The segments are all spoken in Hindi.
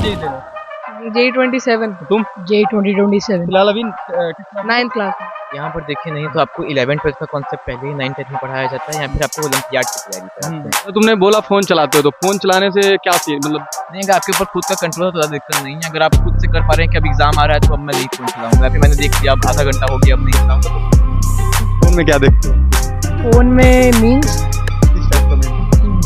जेई दे रहे हो? J27 तुम J2027 फिलहाल अभी 9th क्लास। यहाँ पर देखें नहीं तो आपको 11th-12th का कॉन्सेप्ट पहले ही 9th-10th में पढ़ाया जाता है या फिर आपको ओलंपियाड की तैयारी कराते हैं। तो तुमने बोला फोन चलाते हो, तो फोन चलाने से क्या सीन मतलब? नहीं, अगर आपके ऊपर खुद का कंट्रोल है तो ज़्यादा दिक्कत नहीं है। अगर आप खुद से कर पा रहे हैं कि अब एग्जाम आ रहा है तो अब मैं नहीं फोन चलाऊंगा, फिर मैंने देख लिया अब आधा घंटा हो गया अब नहीं चलाऊंगा। फोन में क्या देखते हो? फोन में मीम्स किस टाइप का में?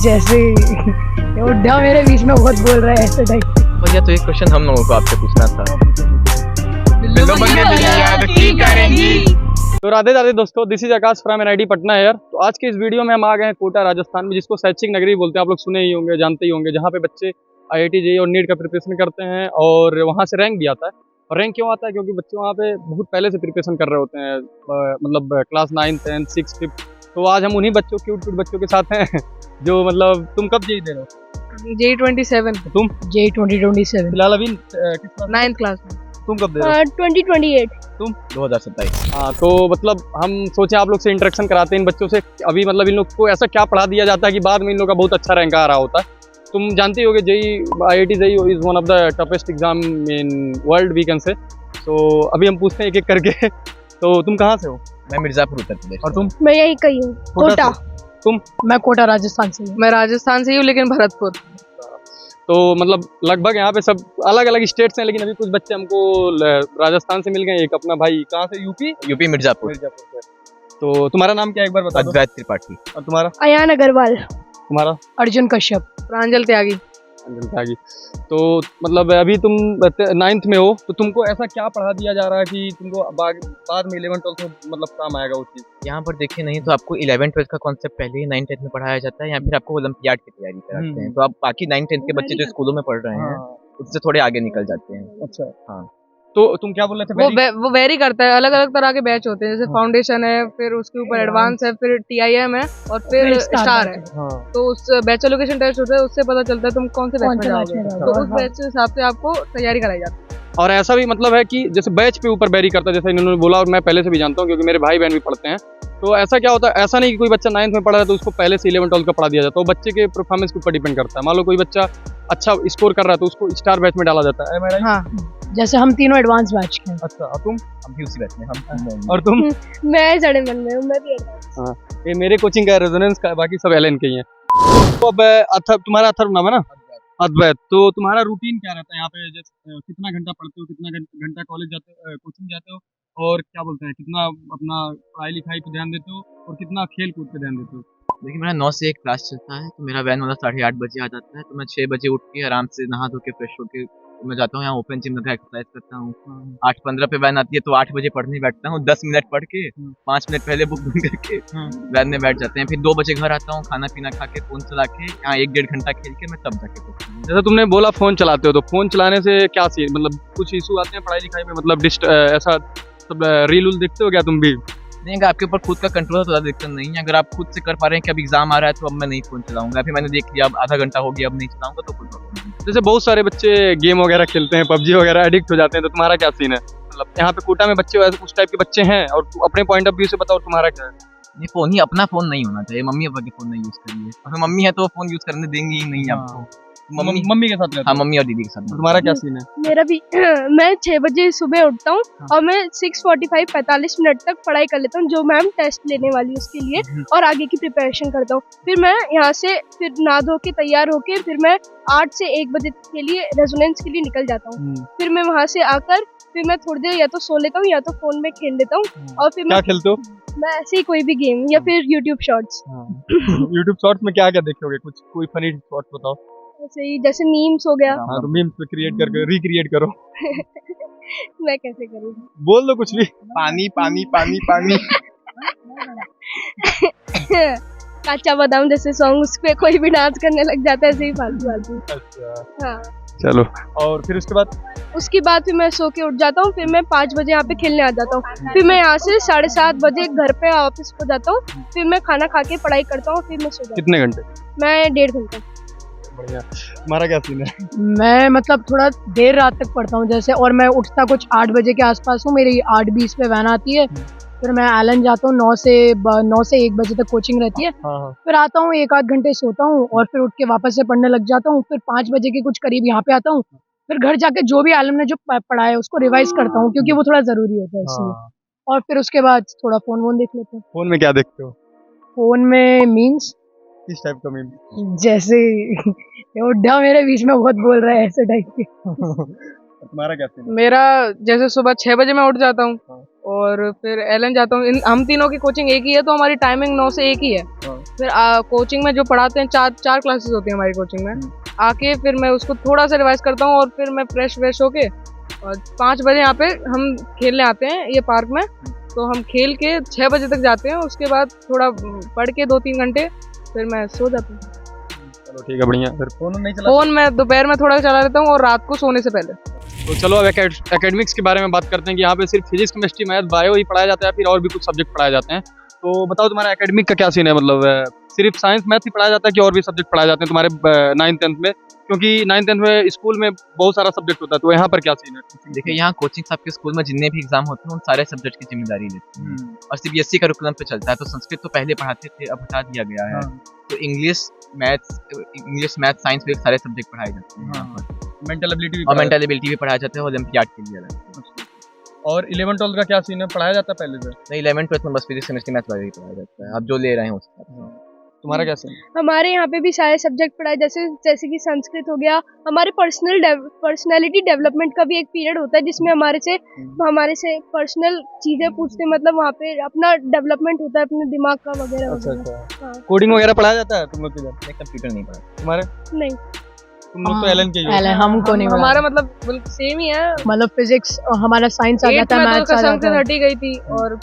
जैसे ये बुड्ढा मेरे बीच में बहुत बोल रहा है ऐसे टाइप। भैया तो एक क्वेश्चन हम लोगों को आपसे पूछना था। तो राधे राधे दोस्तों, this is Akash from NIT Patna यार। तो आज के इस वीडियो में हम आ गए हैं कोटा राजस्थान में, जिसको शैक्षिक नगरी बोलते हैं। आप लोग सुने ही होंगे, जानते ही होंगे, जहाँ पे बच्चे आईआईटी जेईई और नीट का प्रिपरेशन करते हैं और वहाँ से रैंक भी आता है। और रैंक क्यों आता है? क्योंकि बच्चे वहाँ पे बहुत पहले से प्रिपरेशन कर रहे होते हैं, मतलब क्लास 9, 10, 6, 5। तो आज हम उन्हीं बच्चों, क्यूट बच्चों के साथ हैं जो मतलब तुम कब जेईई दे रहे हो? J27 तुम J2027 फिलहाल अभी 9th क्लास। तुम कब दे रहे हो? 2028 तुम 2027। हाँ, तो मतलब हम सोचे आप लोग से इंटरेक्शन कराते हैं इन बच्चों से। अभी मतलब इन लोग को ऐसा क्या पढ़ा दिया जाता है कि बाद में इन लोग का बहुत अच्छा रैंक आ रहा होता है। तुम जानते ही होगे JEE, IIT JEE is one of the toughest exam in world we can say. तो अभी हम पूछते हैं एक एक करके। तो तुम कहाँ से हो? मैं मिर्जापुर उत्तर प्रदेश। और तुम? मैं यही कही हूँ, कोटा। तुम? मैं कोटा राजस्थान से हूँ। मैं राजस्थान से ही हूँ लेकिन भरतपुर। तो मतलब लगभग यहाँ पे सब अलग अलग स्टेट्स हैं, लेकिन अभी कुछ बच्चे हमको राजस्थान से मिल गए। एक अपना भाई कहाँ से? यूपी मिर्जापुर। से। तो तुम्हारा नाम क्या है एक बार बता दो। अद्वैत त्रिपाठी। और तुम्हारा? अयान अग्रवाल। तुम्हारा? अर्जुन कश्यप। प्रांजल त्यागी। तो मतलब अभी तुम 9th में हो, तो तुमको ऐसा क्या पढ़ा दिया जा रहा है कि तुमको बाद में 11th-12th में मतलब काम आएगा वो चीज़? यहाँ पर देखें नहीं तो आपको 11th-12th का कॉन्सेप्ट पहले ही 9th-10th में पढ़ाया जाता है या फिर आपको ओलंपियाड की तैयारी कराते हैं। तो आप बाकी 9th-10th के बच्चे जो स्कूलों में पढ़ रहे हैं उससे थोड़े आगे निकल जाते हैं। अच्छा, हाँ। तो तुम क्या बोल रहे थे? वो वेरी करता है, अलग अलग तरह के बैच होते हैं, जैसे फाउंडेशन है, फिर उसके ऊपर एडवांस है, फिर TIM है और फिर स्टार है। हाँ। तो उस बैच एलोकेशन टेस्ट होता है, उससे पता चलता है तुम कौन से बैच में जाओगे। तो उस बैच के हिसाब से आपको तैयारी कराई जाती है। और ऐसा भी मतलब है कि जैसे बैच पे ऊपर वेरी करता है, जैसे इन्होंने बोला और मैं पहले से भी जानता हूँ क्योंकि मेरे भाई बहन भी पढ़ते हैं। तो ऐसा क्या होता है? ऐसा नहीं कि कोई बच्चा 9th में पढ़ा है तो उसको पहले से 11th-12th का पढ़ा दिया जाता है। वो बच्चे के परफॉर्मेंस के ऊपर डिपेंड करता है। मान लो कोई बच्चा अच्छा स्कोर कर रहा है तो उसको स्टार बैच में डाला जाता है। हाँ, जैसे हम तीनों एडवांस बैच के हैं। अच्छा, और तुम? हम भी उसी बैच में हम। और तुम? मैं साढ़े मन में हूँ, मैं भी एडवांस। हाँ, ये मेरे कोचिंग का रेजोनेंस का, बाकी सब LN के ही हैं। तो अब तुम्हारा अथर्व नाम है ना? अद्वैत। तो तुम्हारा रूटीन क्या रहता है यहाँ पे? जैसे कितना घंटा पढ़ते हो, कितना घंटा कॉलेज जाते हो, कोचिंग जाते हो, और क्या बोलते हैं कितना अपना पढ़ाई लिखाई पे ध्यान देते हो और कितना खेल कूद पे ध्यान देते हो? देखिए मेरा 9 से 1 क्लास चलता है, तो मेरा वैन वाला 8:30 बजे आ जाता है। तो मैं 6 बजे उठ के आराम से नहा धो के फ्रेश होके मैं जाता हूँ यहाँ ओपन जिम में एक्सरसाइज करता हूँ। 8:15 पे वैन आती है तो 8 बजे पढ़ने बैठता हूँ। 10 मिनट पढ़ के 5 मिनट पहले बुक बंद करके वैन में बैठ जाते हैं। फिर 2 बजे घर आता हूँ, खाना पीना खा के फोन चला के यहाँ 1-1.5 घंटा खेल के मैं तब जाके पढ़ता हूँ। जैसे तुमने बोला फोन चलाते हो, तो फोन चलाने से क्या सीन मतलब कुछ इशू आते हैं पढ़ाई लिखाई में? मतलब ऐसा सब रील उल देखते हो क्या तुम भी? नहीं, अगर आपके ऊपर खुद का कंट्रोल है तो ज़्यादा दिक्कत नहीं है। अगर आप खुद से कर पा रहे हैं कि अब एग्जाम आ रहा है तो अब मैं नहीं फोन चलाऊंगा, फिर मैंने देख लिया अब आधा घंटा हो गया अब नहीं चलाऊंगा तो कोई प्रॉब्लम नहीं। जैसे बहुत सारे बच्चे गेम वगैरह खेलते हैं, PUBG वगैरह एडिक्ट हो जाते हैं, तो तुम्हारा क्या सीन है? मतलब यहाँ पे कोटा में बच्चे उस टाइप के बच्चे हैं, और अपने पॉइंट ऑफ व्यू से बताओ तुम्हारा क्या है? नहीं, फोन ही अपना फोन नहीं होना चाहिए। मम्मी पापा के फोन नहीं यूज करिए, और मम्मी है तो वो फोन यूज करने देंगी ही नहीं आपको। मम्मी के साथ रहते हो? हाँ, मम्मी और दीदी के साथ। तुम्हारा क्या सीन है? मेरा भी मैं 6 बजे सुबह उठता हूँ और मैं 6:45 मिनट तक पढ़ाई कर लेता हूँ, जो मैम टेस्ट लेने वाली है उसके लिए, और आगे की प्रिपरेशन करता हूँ। फिर मैं यहाँ से फिर नहा धो के तैयार होके फिर मैं 8 से 1 बजे के लिए रेजोनेंस के लिए निकल जाता हूँ। फिर मैं वहाँ से आकर फिर मैं थोड़ी देर या तो सो लेता हूँ या तो फोन में खेल लेता हूँ, और फिर क्या खेलते हो? मैं ऐसे ही कोई भी गेम या फिर यूट्यूब शॉर्ट्स। यूट्यूब शॉर्ट्स में क्या क्या देखोगे? कुछ कोई फनी शॉर्ट्स बताओ। ऐसे ही जैसे मीम्स हो गया। हाँ, तो मीम्स पे क्रिएट करके रिक्रिएट करो। मैं कैसे करूँ? बोल दो कुछ भी। पानी पानी पानी पानी। कच्चा बादाम जैसे सॉन्ग, उस पे कोई भी डांस करने लग जाता है, ऐसे ही फालतू। अच्छा, हाँ। चलो, और फिर उसके बाद फिर मैं सो के उठ जाता हूँ। फिर मैं 5 बजे यहाँ पे खेलने आ जाता हूँ। फिर मैं यहाँ से 7:30 बजे घर पे ऑफिस को जाता हूँ। फिर मैं खाना खा के पढ़ाई करता हूँ, फिर मैं सो जाता हूँ। कितने घंटे? मैं 1.5 घंटा। बढ़िया। तुम्हारा क्या सीन है? मैं मतलब थोड़ा देर रात तक पढ़ता हूँ जैसे, और मैं उठता कुछ 8 बजे के आसपास हूँ। मेरी 8:20 पे वैन आती है। फिर मैं एलन जाता हूँ, 9 से 1 बजे तक कोचिंग रहती है। फिर आता हूँ, 1-8 घंटे सोता हूँ और फिर उठ के वापस से पढ़ने लग जाता हूँ। फिर 5 बजे के कुछ करीब यहाँ पे आता हूँ। फिर घर जाके जो भी आलम ने जो पढ़ा है उसको रिवाइज करता हूँ, क्योंकि वो थोड़ा जरूरी होता है इसलिए। हाँ। और फिर उसके बाद थोड़ा फोन वोन देख लेते हैं। फोन में क्या देखते हो? फोन में मीम्स, किस टाइप का मीम? जैसे ये उड्ढा मेरे बीच में बहुत बोल रहा है, ऐसे टाइप के। तुम्हारा क्या सीन है? मेरा जैसे सुबह 6 बजे मैं उठ जाता हूँ हाँ। और फिर एलन जाता हूँ। हम तीनों की कोचिंग एक ही है, तो हमारी टाइमिंग 9 से 1 ही है। हाँ। फिर कोचिंग में जो पढ़ाते हैं, चार क्लासेस होती हैं हमारी कोचिंग में। आके फिर मैं उसको थोड़ा सा रिवाइज करता हूँ और फिर मैं फ्रेश होके और 5 बजे यहाँ पे हम खेलने आते हैं ये पार्क में। तो हम खेल के 6 बजे तक जाते हैं। उसके बाद थोड़ा पढ़ के 2-3 घंटे फिर मैं सो जाता हूँ। चलो ठीक है, बढ़िया। फिर फोन नहीं चला? फोन मैं दोपहर में थोड़ा चला लेता हूँ और रात को सोने से पहले। तो चलो अब एकेडमिक्स के बारे में बात करते हैं कि यहाँ पे सिर्फ फिजिक्स, केमिस्ट्री, मैथ, बायो ही पढ़ाया जाता है, फिर और भी कुछ सब्जेक्ट पढ़ाए जाते हैं। तो बताओ तुम्हारा एकेडमिक का क्या सीन है? मतलब सिर्फ साइंस मैथ ही पढ़ाया जाता है कि और भी सब्जेक्ट पढ़ाए जाते हैं तुम्हारे 9th-10th में? क्योंकि 9th-10th में स्कूल में बहुत सारा सब्जेक्ट होता है, तो यहाँ पर क्या सीन है? देखिए, यहाँ कोचिंग आपके स्कूल में जितने भी एग्जाम होते हैं उन सारे सब्जेक्ट की जिम्मेदारी लेते हैं और सीबीएसई करिकुलम पे चलता है। तो संस्कृत तो पहले पढ़ाते थे, अब हटा दिया गया है। तो इंग्लिश, मैथ, साइंस भी सारे सब्जेक्ट पढ़ाए जाते हैं यहाँ पर। मेंटल एबिलिटी और मेंटल एबिलिटी भी पढ़ाया जाता है ओलंपियाड के लिए अलग। और 11th-12th का क्या सीन है? पढ़ाया जाता है पहले से? नहीं, 11th-12th में बस फिजिक्स, केमिस्ट्री, मैथ वगैरह पढ़ाया जाता है। आप जो ले रहे हैं उसका। तुम्हारा क्या सीन? हमारे यहाँ पे भी सारे सब्जेक्ट पढ़ाए, जैसे कि संस्कृत हो गया। हमारे पर्सनैलिटी डेवलपमेंट का भी एक पीरियड होता है जिसमें हमारे से पर्सनल चीजें पूछते हैं। मतलब वहाँ पे अपना डेवलपमेंट होता है अपने दिमाग का वगैरह वगैरह। हाँ। कोडिंग वगैरह पढ़ाया जाता है तुम लोग किधर? कंप्यूटर नहीं पढ़ा तुम्हारे? नहीं, तुम लोग तो एलन के ही हो। एलन हमको नहीं पढ़ा। हमारा मतलब बिल्कुल सेम ही है। मतलब फिजिक्स हमारा साइंस आ जाता है, मैथ्स आ जाता है। हटी गई थी और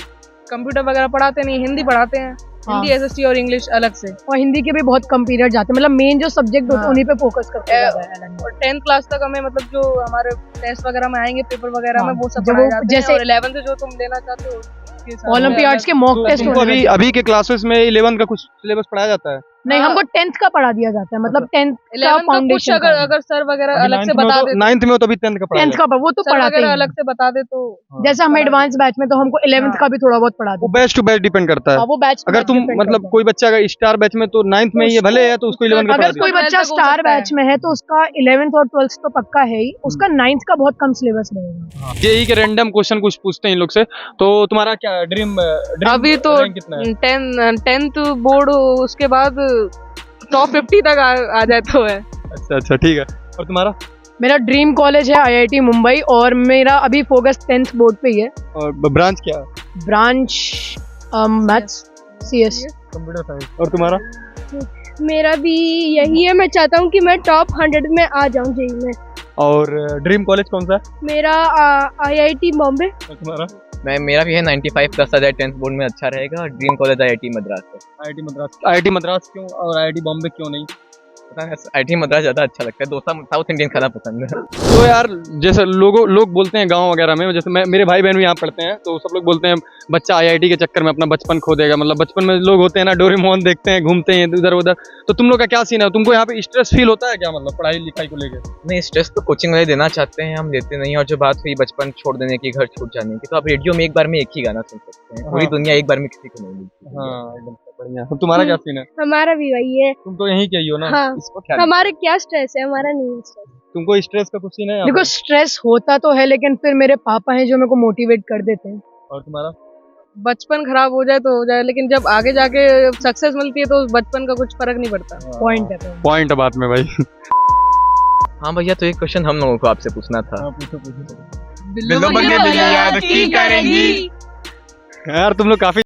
कंप्यूटर वगैरह पढ़ाते नहीं, हिंदी पढ़ाते हैं। हिंदी, एसएसटी और इंग्लिश अलग से। और हिंदी के भी बहुत कम पीरियड जाते हैं, मतलब मेन जो सब्जेक्ट होते हैं उन्हीं पे फोकस करते हैं। और 10th क्लास तक हमें मतलब जो हमारे टेस्ट वगैरह में आएंगे, पेपर वगैरह में वो सब जब पढ़ाए जाते हैं। जैसे और 11th से जो तुम लेना चाहते हो ओलंपियाड्स के मॉक टेस्ट तुमको अभी के क्लासेस में 11th का कुछ सिलेबस पढ़ाया जाता है? नहीं, हमको 10th का पढ़ा दिया जाता है, मतलब 10th का 11th का कुछ फाउंडेशन। अगर सर वगैरह अलग से बता दे, 9th में हो तो अभी 10th का पढ़ाया 10th का वो तो सर पढ़ाते वगैरह हैं। अलग से बता दे तो जैसे हम एडवांस बैच में तो हमको 11th का भी थोड़ा बहुत पढ़ा वो देते बैच टू बैच डिपेंड करता है। हैं। वो बैच अगर तुम मतलब कोई बच्चा अगर स्टार बैच में तो 9th में ही है भले है, तो उसको 11th का पढ़ा अगर कोई दिया। बच्चा 12th तक हो स्टार सकता है। बैच में है तो उसका 11th और 12th तो पक्का है ही, उसका 9th का बहुत कम सिलेबस रहेगा। जेई के रैंडम क्वेश्चन कुछ पूछते हैं इन लोग से। तो तुम्हारा क्या ड्रीम अभी तो कितना है? 10th बोर्ड, उसके बाद टॉप 50 तक आ जाए तो है। अच्छा ठीक है। और तुम्हारा? मेरा ड्रीम कॉलेज है IIT मुंबई और मेरा अभी फोकस 10th बोर्ड पे ही है। और ब्रांच क्या है? Branch maths, CS। Computer science. और तुम्हारा? मेरा भी यही है। मैं चाहता हूँ कि मैं टॉप 100 में आ जाऊँ जेई में। और ड्रीम कॉलेज कौन सा है? मेरा IIT बॉम्बे। और तुम्हारा? मेरा भी है 95 प्लस आ जाए 10th बोर्ड में अच्छा रहेगा। ड्रीम कॉलेज IIT मद्रास है। IIT मद्रास क्यों और IIT बॉम्बे क्यों नहीं? पता है, IIT मद्रास ज्यादा अच्छा लगता है। डोसा साउथ इंडियन खाना पसंद है। तो यार जैसे लोग बोलते हैं गांव वगैरह में, जैसे मेरे भाई बहन भी यहाँ पढ़ते हैं, तो सब लोग बोलते हैं बच्चा IIT के चक्कर में अपना बचपन खो देगा। मतलब बचपन में लोग होते हैं ना, डोरेमोन देखते हैं, घूमते हैं इधर उधर। तो तुम लोग का क्या सीन है? तुमको यहाँ पे स्ट्रेस फील होता है क्या, मतलब पढ़ाई लिखाई को लेकर? नहीं, स्ट्रेस तो कोचिंग वाले देना चाहते हैं, हम देते नहीं। और जो बात हुई बचपन छोड़ देने की, घर छूट जाने की, तो आप रेडियो में एक बार में एक ही गाना सुन सकते हैं। पूरी दुनिया एक बार में किसी को नहीं मिलती। हाँ एकदम बढ़िया। तो तुम्हारा क्या सीन है? हमारा भी वही है। तुम तो यहीं के ही हो ना? हाँ, इसको क्या हमारे क्या स्ट्रेस है, हमारा नहीं है स्ट्रेस। तुमको स्ट्रेस का कुछ सीन है? देखो स्ट्रेस होता तो है, लेकिन फिर मेरे पापा हैं जो मेरे को मोटिवेट कर देते हैं। और तुम्हारा? बचपन खराब हो जाए तो हो जाए, लेकिन जब आगे जाके सक्सेस मिलती है तो उस बचपन का कुछ फर्क नहीं पड़ता। पॉइंट है। पॉइंट है बात में भाई। हाँ भैया, तो एक क्वेश्चन हम लोगों को आपसे पूछना था। पूछो। बिल्लो बन के बिल्ली याद की करेंगी। यार तुम लोग काफी